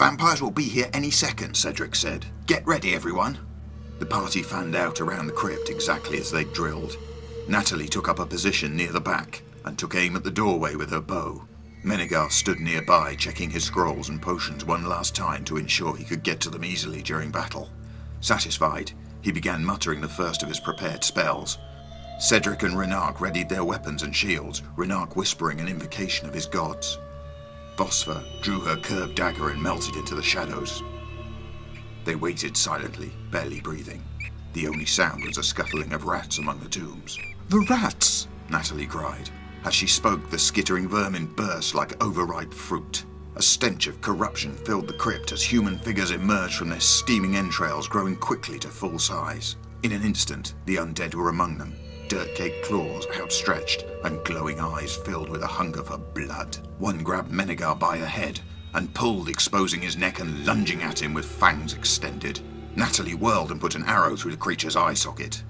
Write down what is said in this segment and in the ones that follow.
vampires will be here any second, Cedric said. Get ready, everyone. The party fanned out around the crypt exactly as they'd drilled. Natalie took up a position near the back and took aim at the doorway with her bow. N.E.W stood nearby, checking his scrolls and potions one last time to ensure he could get to them easily during battle. Satisfied, he began muttering the first of his prepared spells. Cedric and Renark readied their weapons and shields, Renark whispering an invocation of his gods. Phosphor drew her curved dagger and melted into the shadows. They waited silently, barely breathing. The only sound was a scuttling of rats among the tombs. "The rats!" Natalie cried. As she spoke, the skittering vermin burst like overripe fruit. A stench of corruption filled the crypt as human figures emerged from their steaming entrails, growing quickly to full size. In an instant, the undead were among them, dirt-caked claws outstretched and glowing eyes filled with a hunger for blood. One grabbed N.E.W by her head and pulled, exposing his neck and lunging at him with fangs extended. Natalie whirled and put an arrow through the creature's eye socket.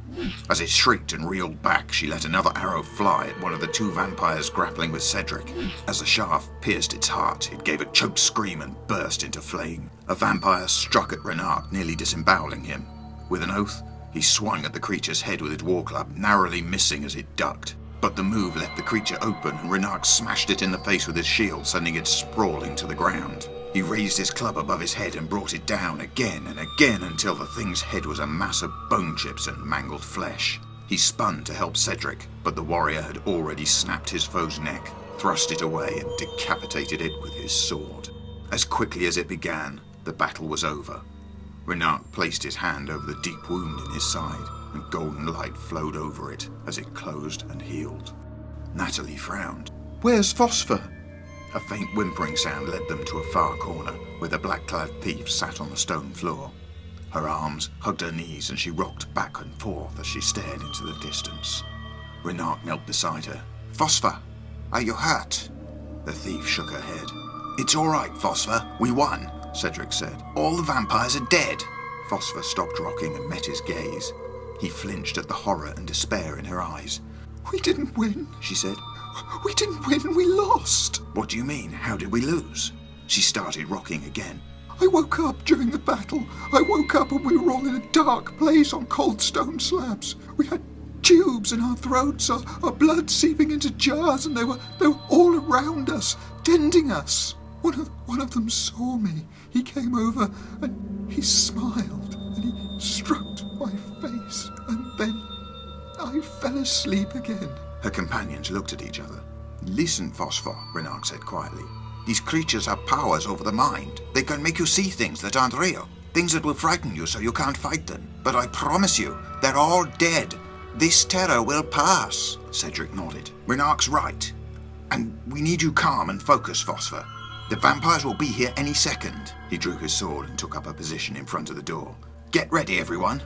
As it shrieked and reeled back, she let another arrow fly at one of the two vampires grappling with Cedric. As the shaft pierced its heart, it gave a choked scream and burst into flame. A vampire struck at Renark, nearly disemboweling him. With an oath, he swung at the creature's head with his war club, narrowly missing as it ducked. But the move left the creature open, and Renark smashed it in the face with his shield, sending it sprawling to the ground. He raised his club above his head and brought it down again and again until the thing's head was a mass of bone chips and mangled flesh. He spun to help Cedric, but the warrior had already snapped his foe's neck, thrust it away and decapitated it with his sword. As quickly as it began, the battle was over. Renark placed his hand over the deep wound in his side, and golden light flowed over it as it closed and healed. Natalie frowned. "Where's Phosphor?" A faint whimpering sound led them to a far corner, where the black-clad thief sat on the stone floor. Her arms hugged her knees and she rocked back and forth as she stared into the distance. Renark knelt beside her. "Phosphor, are you hurt?" The thief shook her head. "It's all right, Phosphor. We won," Cedric said. "All the vampires are dead." Phosphor stopped rocking and met his gaze. He flinched at the horror and despair in her eyes. "We didn't win," she said. "We didn't win, we lost." "What do you mean? How did we lose?" She started rocking again. "I woke up during the battle. I woke up and we were all in a dark place on cold stone slabs. We had tubes in our throats, our blood seeping into jars, and they were all around us, tending us. One of them saw me. He came over and he smiled and he stroked my face, and then I fell asleep again." Her companions looked at each other. "Listen, Phosphor," Renark said quietly. "These creatures have powers over the mind. They can make you see things that aren't real, things that will frighten you so you can't fight them. But I promise you, they're all dead. This terror will pass." Cedric nodded. "Renark's right. And we need you calm and focused, Phosphor. The vampires will be here any second." He drew his sword and took up a position in front of the door. "Get ready, everyone."